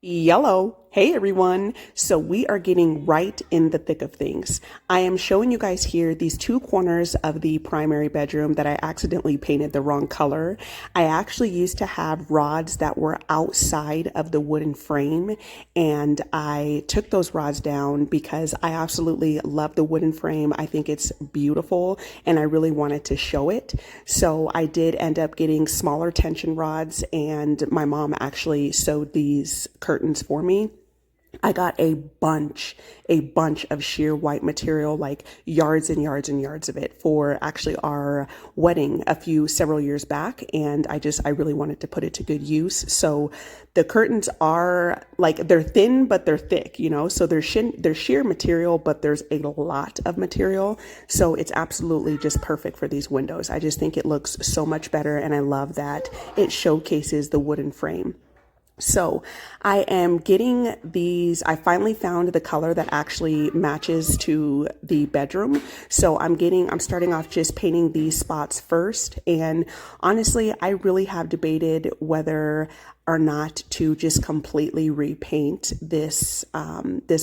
Yellow. Hey everyone. So we are getting right in the thick of things. I am showing you guys here these two corners of the primary bedroom that I accidentally painted the wrong color. I actually used to have rods that were outside of the wooden frame, and I took those rods down because I absolutely love the wooden frame. I think it's beautiful and I really wanted to show it. So I did end up getting smaller tension rods, and my mom actually sewed these curtains for me. I got a bunch of sheer white material, like yards and yards and yards of it, for actually our wedding several years back. And I really wanted to put it to good use. So the curtains are like, they're thin, but they're thick, so they're sheer material, but there's a lot of material. So it's absolutely just perfect for these windows. I just think it looks so much better. And I love that it showcases the wooden frame. So I am getting these, I finally found the color that actually matches to the bedroom. So I'm starting off just painting these spots first. And honestly, I really have debated whether or not to just completely repaint this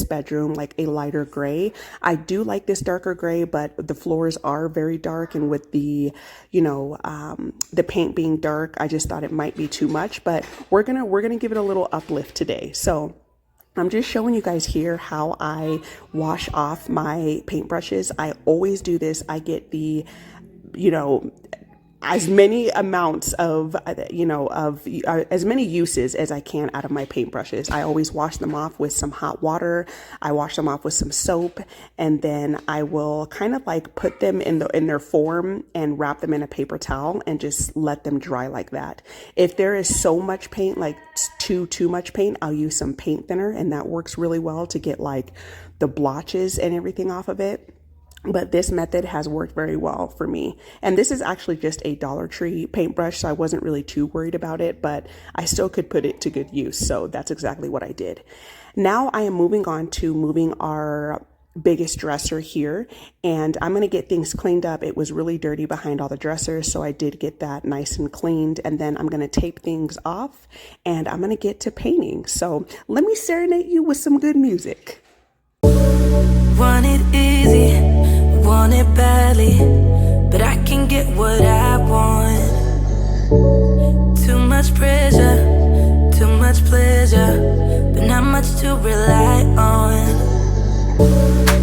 bedroom like a lighter gray. I do like this darker gray, but the floors are very dark, and with the the paint being dark, I just thought it might be too much. But we're gonna give it a little uplift today. So I'm just showing you guys here how I wash off my paintbrushes. I always do this. I get the as many amounts of as many uses as I can out of my paintbrushes. I always wash them off with some hot water. I wash them off with some soap, and then I will kind of like put them in their form and wrap them in a paper towel and just let them dry like that. If there is so much paint, like too much paint, I'll use some paint thinner, and that works really well to get like the blotches and everything off of it. But this method has worked very well for me. And this is actually just a Dollar Tree paintbrush, so I wasn't really too worried about it, but I still could put it to good use. So that's exactly what I did. Now I am moving on to moving our biggest dresser here, and I'm going to get things cleaned up. It was really dirty behind all the dressers, so I did get that nice and cleaned, and then I'm going to tape things off and I'm going to get to painting. So let me serenade you with some good music. Want it easy, want it badly, but I can get what I want. Too much pressure, too much pleasure, but not much to rely on.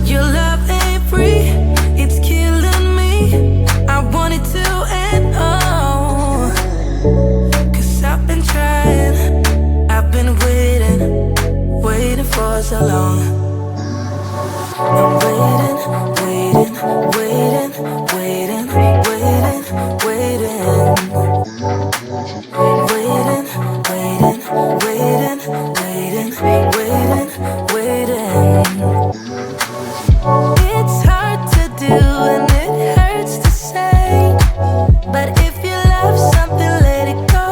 Your love ain't free, it's killing me. I want it to end all, 'cause I've been trying, I've been waiting for so long. I'm waiting, waiting, waiting, waiting, waiting, waiting, waiting, waiting, waiting, waiting, waiting. It's hard to do and it hurts to say, but if you love something, let it go.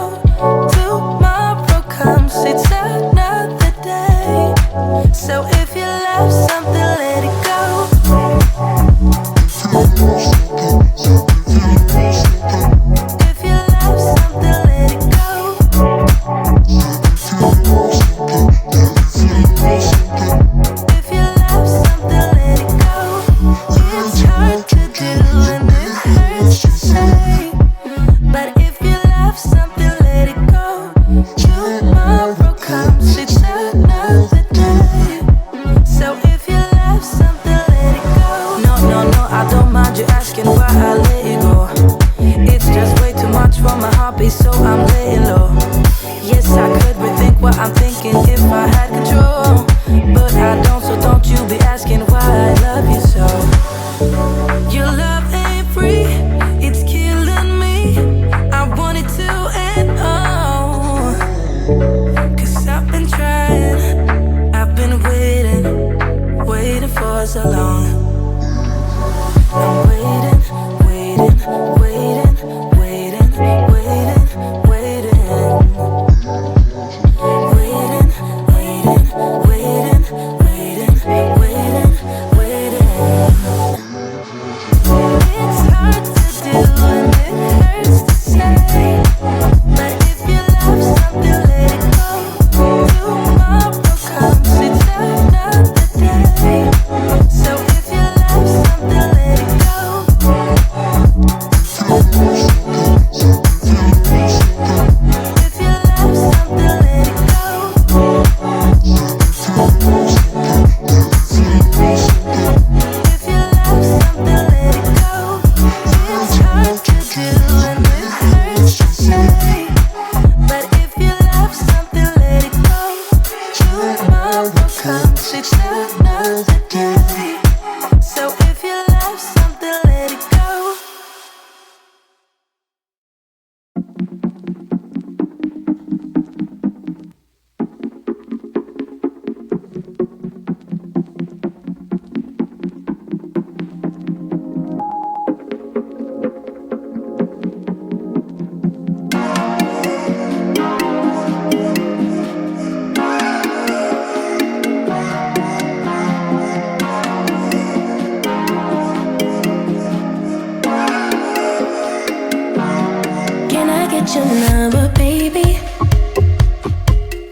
Tomorrow comes, it's another day. So if you your number, baby.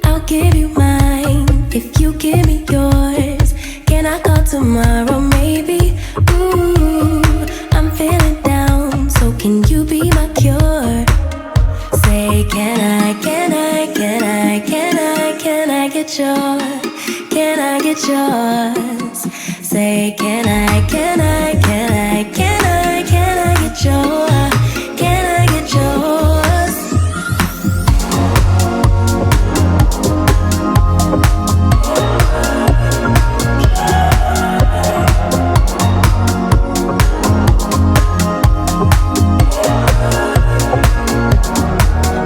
I'll give you mine if you give me yours. Can I call tomorrow, maybe? Ooh, I'm feeling down, so can you be my cure? Say, can I get yours? Can I get yours? Say, can I get yours? Can I get yours?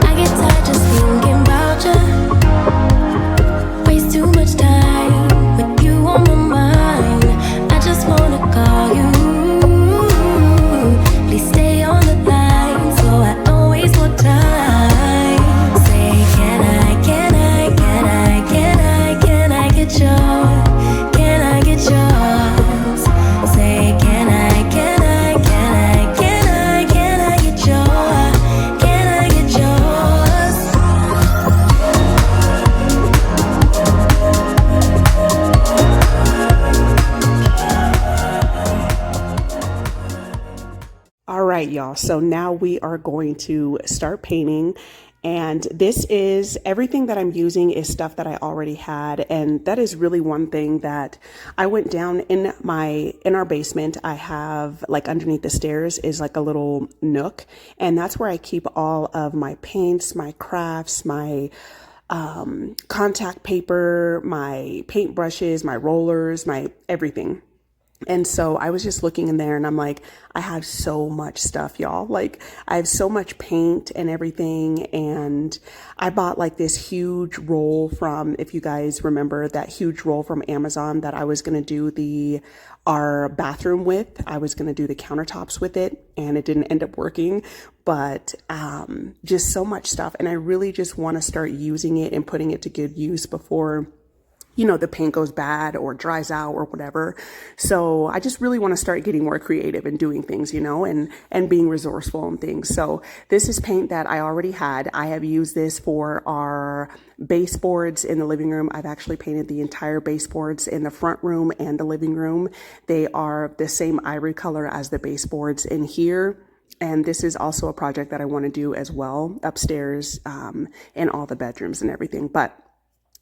I get tired just thinking about you. Waste too much time with you on my mind. I just wanna call you. Please stay on the line so I don't waste more time. Say, can I get yours? Can I get yours? Say, can I get yours? Can I get yours? All right, y'all. So now we are going to start painting. And this is everything that I'm using is stuff that I already had. And that is really one thing that I went down in our basement. I have like underneath the stairs is like a little nook. And that's where I keep all of my paints, my crafts, my contact paper, my paint brushes, my rollers, my everything. And so I was just looking in there and I'm like, I have so much stuff, y'all. Like I have so much paint and everything. And I bought like this huge roll from, if you guys remember that huge roll from Amazon that I was going to do our bathroom with. I was going to do the countertops with it and it didn't end up working, but just so much stuff. And I really just want to start using it and putting it to good use before the paint goes bad or dries out or whatever. So I just really want to start getting more creative and doing things, and being resourceful and things. So this is paint that I already had. I have used this for our baseboards in the living room. I've actually painted the entire baseboards in the front room and the living room. They are the same ivory color as the baseboards in here. And this is also a project that I want to do as well upstairs in all the bedrooms and everything.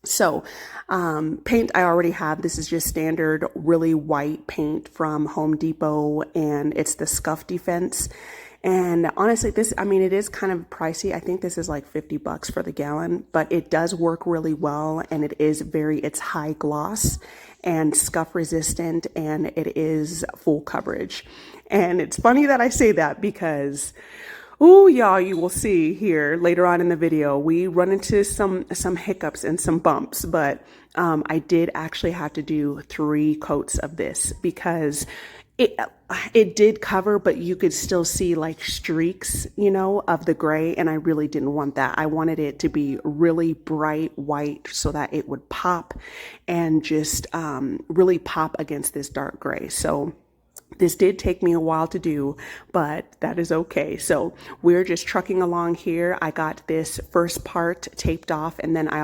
So paint I already have. This is just standard really white paint from Home Depot, and it's the Scuff Defense. And honestly, it is kind of pricey. I think this is like $50 for the gallon, but it does work really well. And it's high gloss and scuff resistant, and it is full coverage. And it's funny that I say that because oh, y'all, you will see here later on in the video, we run into some hiccups and some bumps, but I did actually have to do 3 coats of this because it did cover, but you could still see like streaks, of the gray. And I really didn't want that. I wanted it to be really bright white so that it would pop and just really pop against this dark gray. So this did take me a while to do, but that is okay. So we're just trucking along here. I got this first part taped off, and then I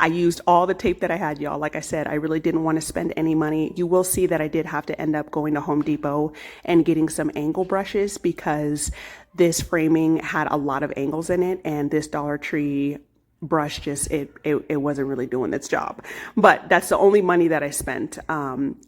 used all the tape that I had, y'all. Like I said, I really didn't want to spend any money. You will see that I did have to end up going to Home Depot and getting some angle brushes because this framing had a lot of angles in it, and this Dollar Tree brush just it wasn't really doing its job. But that's the only money that I spent.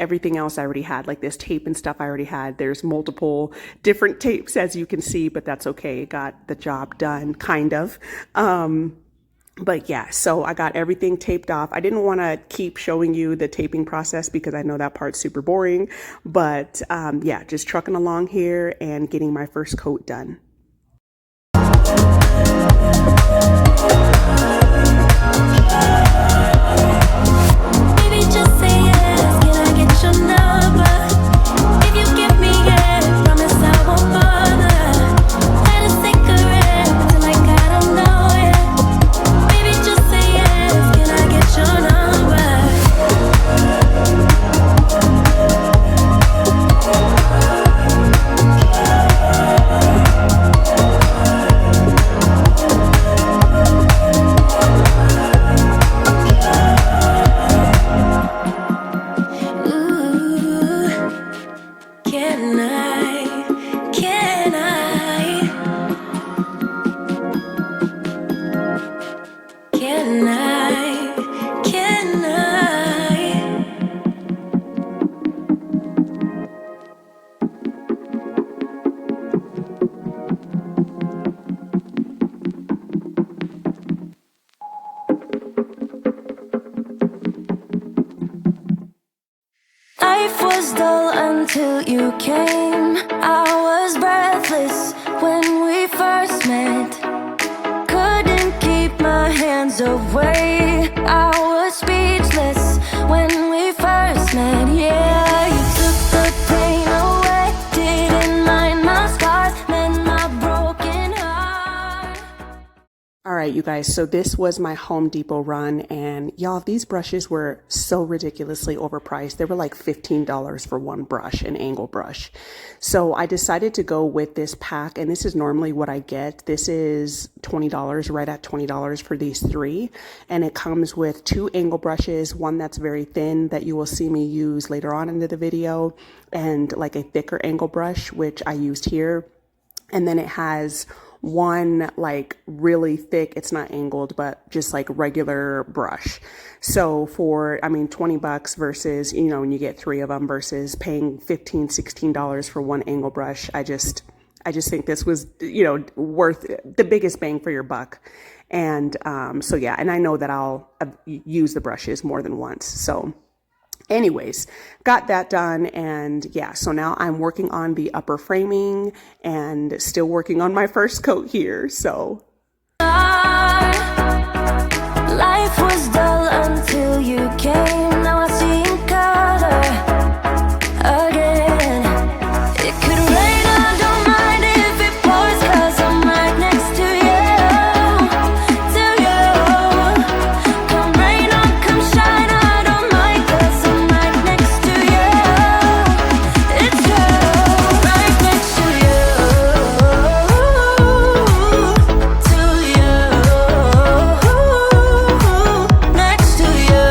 Everything else I already had, like this tape and stuff I already had. There's multiple different tapes, as you can see, but that's okay. It got the job done, kind of. But yeah, so I got everything taped off. I didn't want to keep showing you the taping process because I know that part's super boring, but yeah, just trucking along here and getting my first coat done. Baby, just say yes. Can I get your number? If you give me yes, promise I won't bother. Let it secret till like I don't know it. Baby, just say yes. Can I get your number? was dull until you came. I was breathless when we first met. Couldn't keep my hands away. I was speechless when we first met. Yeah, you took the pain away. Didn't mind my scars, then my broken heart. All right, you guys, so this was my Home Depot run, and y'all, these brushes were so ridiculously overpriced. They were like $15 for one brush, an angle brush. So I decided to go with this pack, and this is normally what I get. This is $20, right at $20 for these three, and it comes with two angle brushes, one that's very thin that you will see me use later on into the video, and like a thicker angle brush, which I used here. And then it has one like really thick, it's not angled, but just like regular brush. So for, I mean, 20 bucks versus, you know, when you get three of them versus paying $15, $16 for one angle brush, I just think this was, you know, worth the biggest bang for your buck. And so yeah, and I know that I'll use the brushes more than once. So anyways, got that done, and yeah, so now I'm working on the upper framing and still working on my first coat here, so. Life was dull until you came. Now I see in color again. It could rain, I don't mind if it pours, 'cause I'm right next to you. Come rain or come shine, I don't mind, 'cause I'm right next to you. It's you, right next to you. To you. Next to you.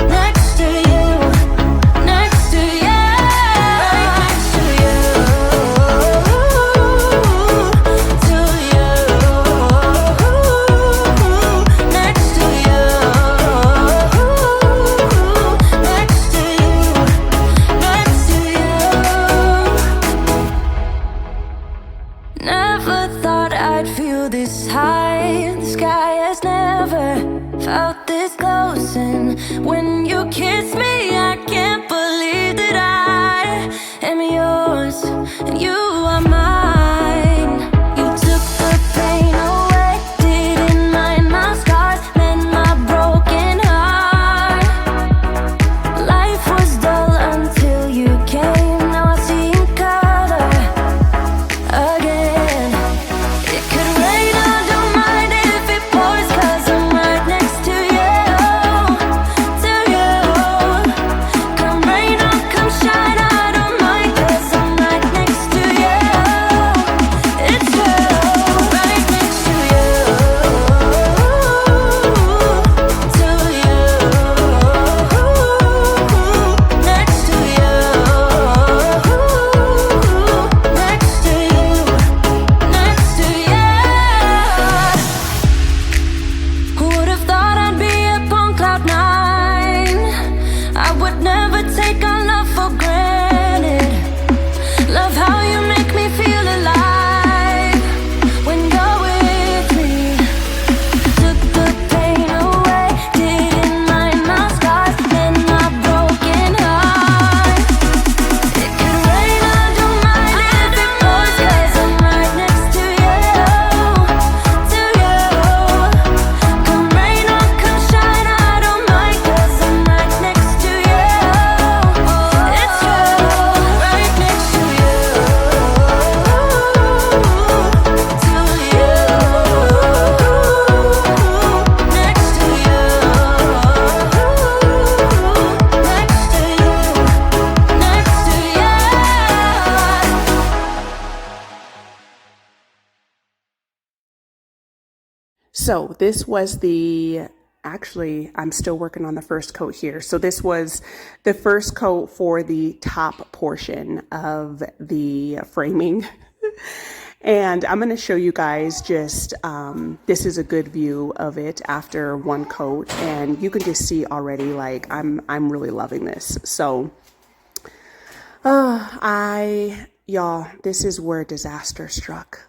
Next to you. Next to you. Right next to you. To you. Next to you. Next to you. Next to you. Never thought I'd feel this high. The sky has never felt this close, and when you kiss me, I can't believe that I am yours and you are mine. You took the pain away, didn't mind my scars, then my broken heart. Life was dull until you came. Now I see in color again. It could rain, I don't mind if it pours, 'cause I'm right next to you. To you. Come rain or come shine, I don't mind, 'cause I'm right next to you. It's you, right next to you. To you. Next to you. Next to you. Next to you. Who would have thought I'd be up on cloud nine? I would never take our love for granted. Love how you make me feel alive when you're with me. Took the pain away, didn't mind my scars, then my broken heart. It could rain, I don't mind if it pours, 'cause I'm right next to you. To you. Come rain or come shine, I don't mind, 'cause I'm right next to you. It's you, right next to you. To you. Next to you. Next to you. Next to you. So this was actually, I'm still working on the first coat here. So this was the first coat for the top portion of the framing. And I'm going to show you guys just, this is a good view of it after one coat. And you can just see already, like, I'm really loving this. So, y'all, this is where disaster struck.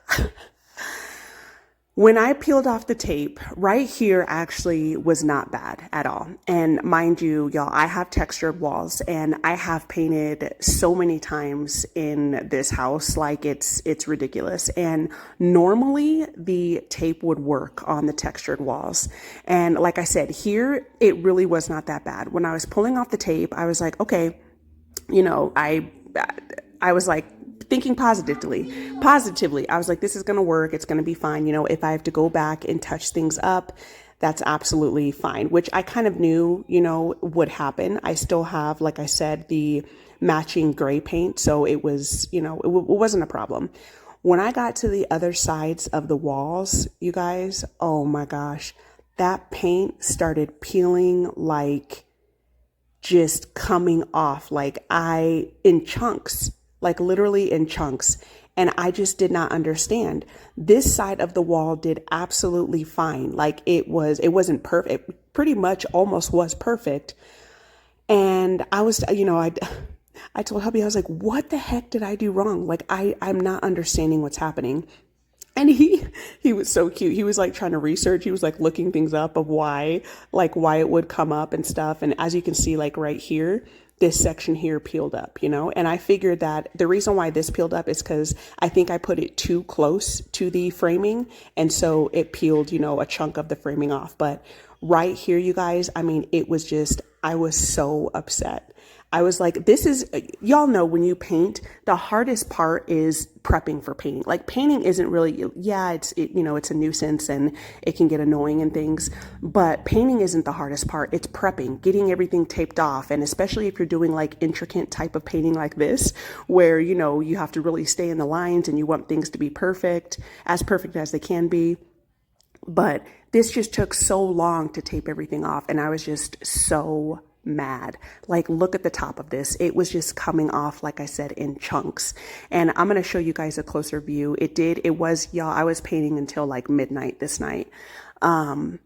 When I peeled off the tape, right here actually was not bad at all. And mind you, y'all, I have textured walls and I have painted so many times in this house, like it's ridiculous. And normally the tape would work on the textured walls. And like I said, here, it really was not that bad. When I was pulling off the tape, I was like, okay, you know, I was like, thinking positively. I was like, this is going to work. It's going to be fine. You know, if I have to go back and touch things up, that's absolutely fine, which I kind of knew, you know, would happen. I still have, like I said, the matching gray paint. So it was, you know, it wasn't a problem. When I got to the other sides of the walls, you guys, oh my gosh, that paint started peeling, like just coming off, like in chunks. Like literally in chunks. And I just did not understand. This side of the wall did absolutely fine. Like it wasn't perfect. It pretty much almost was perfect. And I was, you know, I told hubby, I was like, what the heck did I do wrong? Like I'm not understanding what's happening. And he was so cute. He was like trying to research. He was like looking things up of why it would come up and stuff. And as you can see, like right here, this section here peeled up, you know, and I figured that the reason why this peeled up is because I think I put it too close to the framing. And so it peeled, you know, a chunk of the framing off. But right here, you guys, I mean, it was just, I was so upset. I was like, this is, y'all know when you paint, the hardest part is prepping for painting. Like painting isn't really, yeah, you know, it's a nuisance and it can get annoying and things, but painting isn't the hardest part. It's prepping, getting everything taped off. And especially if you're doing like intricate type of painting like this, where, you know, you have to really stay in the lines and you want things to be perfect as they can be. But this just took so long to tape everything off. And I was just so mad. Like, look at the top of this. It was just coming off, like I said, in chunks. And I'm going to show you guys a closer view. Y'all, I was painting until like midnight this night.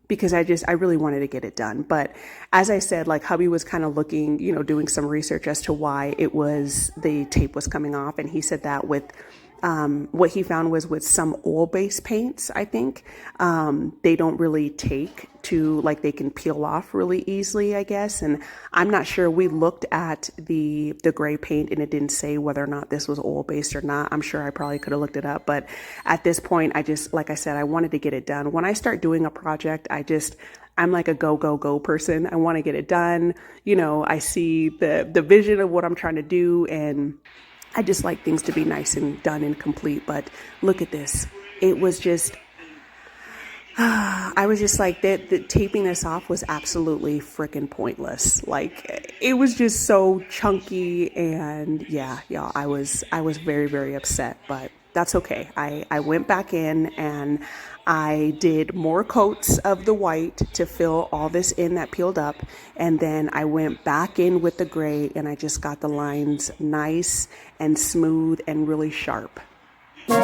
Because I really wanted to get it done. But as I said, like hubby was kind of looking, you know, doing some research as to why the tape was coming off. And he said that with, what he found was with some oil-based paints, I think, they don't really take to, like, they can peel off really easily, I guess. And I'm not sure. We looked at the gray paint and it didn't say whether or not this was oil-based or not. I'm sure I probably could have looked it up. But at this point, like I said, I wanted to get it done. When I start doing a project, I'm like a go person. I want to get it done. You know, I see the vision of what I'm trying to do, and I just like things to be nice and done and complete. But look at this. It was just, I was just like, that taping this off was absolutely freaking pointless. Like, it was just so chunky. And yeah, I was very, very upset, but that's okay. I went back in and I did more coats of the white to fill all this in that peeled up. And then I went back in with the gray and I just got the lines nice and smooth and really sharp. I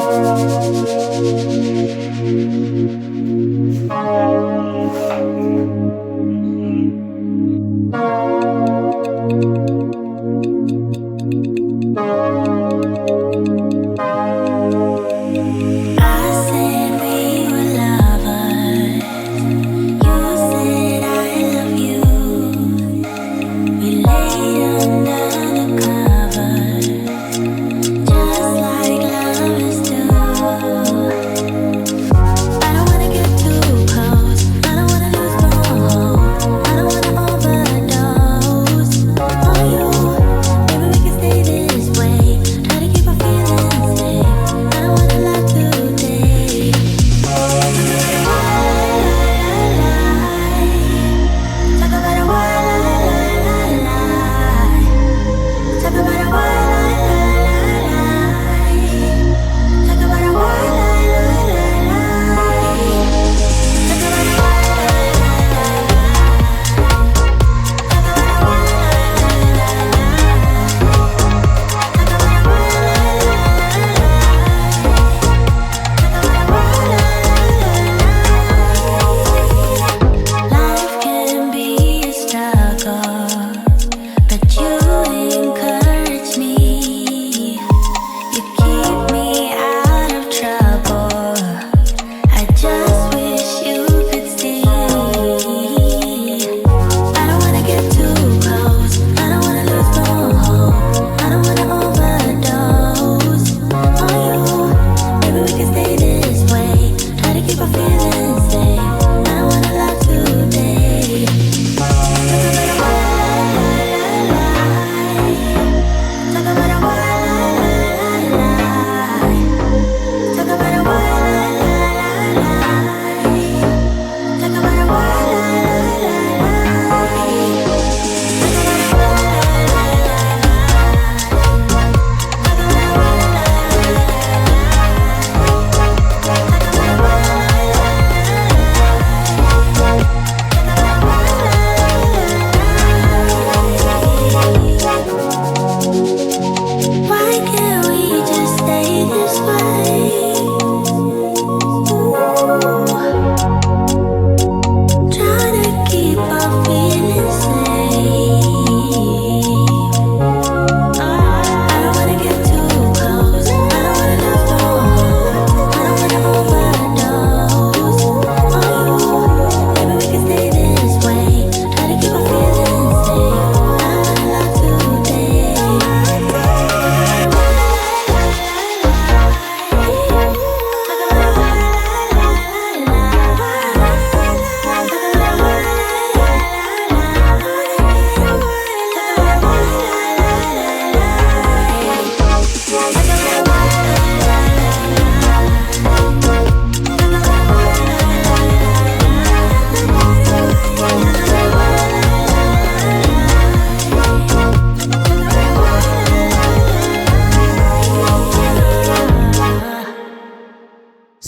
don't wanna get too close. I don't wanna lose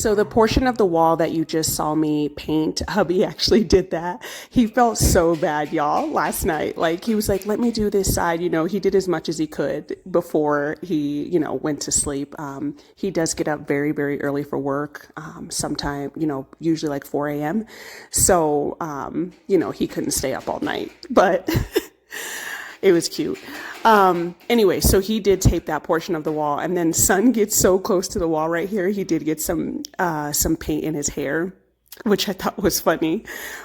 So the portion of the wall that you just saw me paint, hubby actually did that. He felt so bad, y'all, last night. Like he was like, let me do this side. You know, he did as much as he could before he, went to sleep. He does get up very, very early for work. Sometime, usually like 4 a.m. So, he couldn't stay up all night, but it was cute. Anyway, so he did tape that portion of the wall, and then son gets so close to the wall right here. He did get some paint in his hair, which I thought was funny,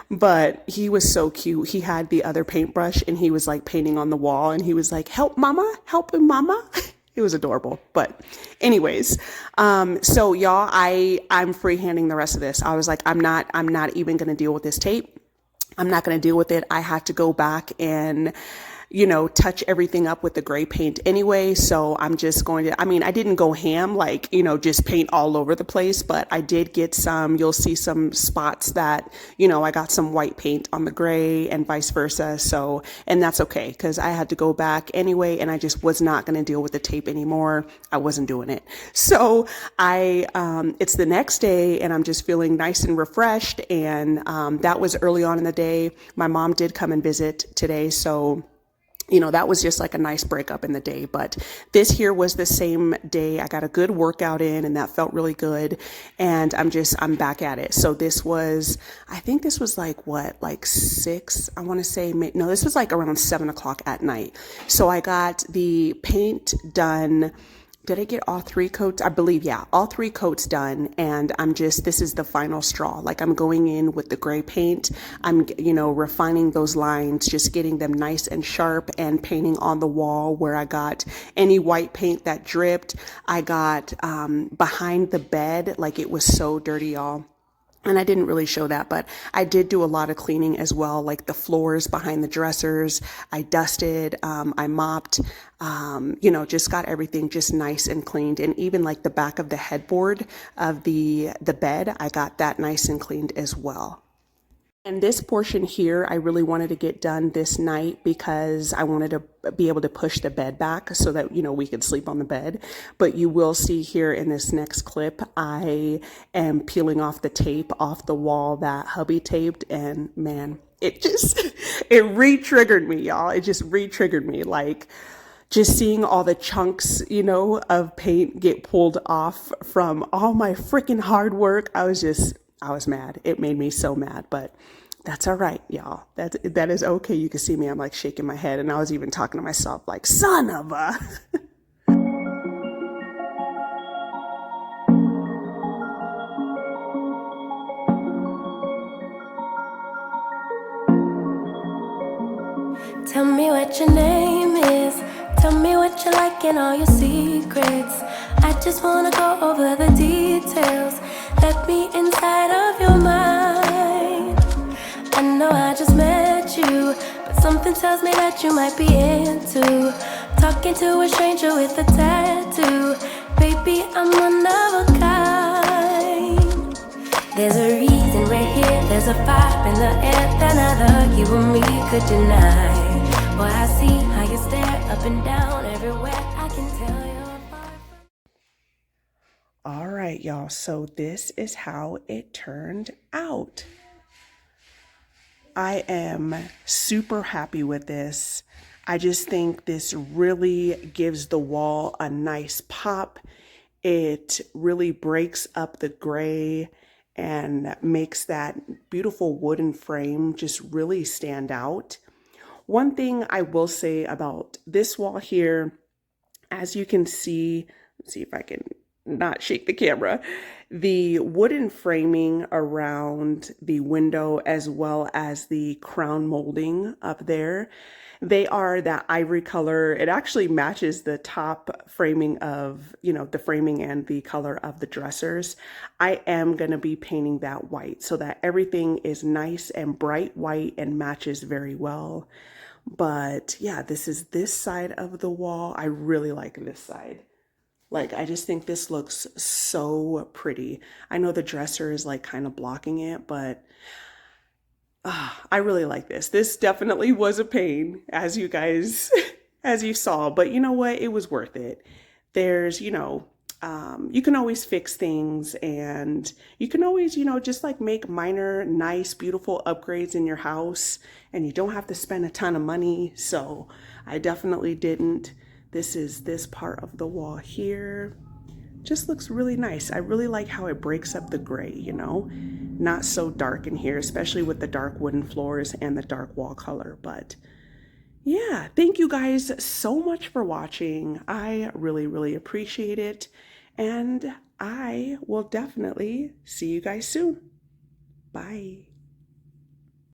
but he was so cute. He had the other paintbrush and he was like painting on the wall and he was like, help mama, helping mama. It was adorable. But anyways, so y'all, I'm freehanding the rest of this. I was like, I'm not even going to deal with this tape. I'm not going to deal with it. I had to go back and touch everything up with the gray paint anyway. So I'm just going to, I didn't go ham, like, just paint all over the place, but I did get you'll see some spots that, I got some white paint on the gray and vice versa. So, and that's okay, because I had to go back anyway, and I just was not going to deal with the tape anymore. I wasn't doing it. So it's the next day and I'm just feeling nice and refreshed. And that was early on in the day. My mom did come and visit today. So that was just like a nice breakup in the day. But this here was the same day. I got a good workout in and that felt really good. And I'm back at it. So I think this was like 6, I want to say, no, this was like around 7 o'clock at night. So I got the paint done. Did I get all 3 coats? I believe, yeah, all 3 coats done. And this is the final straw. Like I'm going in with the gray paint. I'm, refining those lines, just getting them nice and sharp and painting on the wall where I got any white paint that dripped. I got behind the bed, like it was so dirty, y'all. And I didn't really show that, but I did do a lot of cleaning as well, like the floors behind the dressers. I dusted, I mopped, just got everything just nice and cleaned. And even like the back of the headboard of the bed, I got that nice and cleaned as well. And this portion here, I really wanted to get done this night because I wanted to be able to push the bed back so that, we could sleep on the bed. But you will see here in this next clip, I am peeling off the tape off the wall that hubby taped. And man, it re-triggered me, y'all. It just re-triggered me. Like just seeing all the chunks, of paint get pulled off from all my freaking hard work. I was mad. It made me so mad, but that's all right, y'all. That is okay. You can see me. I'm like shaking my head, and I was even talking to myself like, son of a. Tell me what your name is. Tell me what you like and all your secrets. I just wanna go over the details. Let me inside of your mind. I know I just met you, but something tells me that you might be into talking to a stranger with a tattoo. Baby, I'm one of a kind. There's a reason we're here. There's a vibe in the air that neither you or me could deny. Boy, I see how you stare up and down everywhere. I can tell you're far. All right, y'all. So this is how it turned out. I am super happy with this. I just think this really gives the wall a nice pop. It really breaks up the gray and makes that beautiful wooden frame just really stand out. One thing I will say about this wall here, as you can see, let's see if I can not shake the camera, the wooden framing around the window as well as the crown molding up there, they are that ivory color. It actually matches the top framing of, the framing and the color of the dressers. I am going to be painting that white so that everything is nice and bright white and matches very well. But yeah, this is this side of the wall. I really like this side. Like, I just think this looks so pretty. I know the dresser is like kind of blocking it, but I really like this. This definitely was a pain, as you guys, as you saw, but you know what? It was worth it. There's, you can always fix things, and you can always, just like make minor, nice, beautiful upgrades in your house, and you don't have to spend a ton of money. So I definitely didn't. This is this part of the wall here. Just looks really nice. I really like how it breaks up the gray, not so dark in here, especially with the dark wooden floors and the dark wall color. But yeah, thank you guys so much for watching. I really, really appreciate it. And I will definitely see you guys soon. Bye.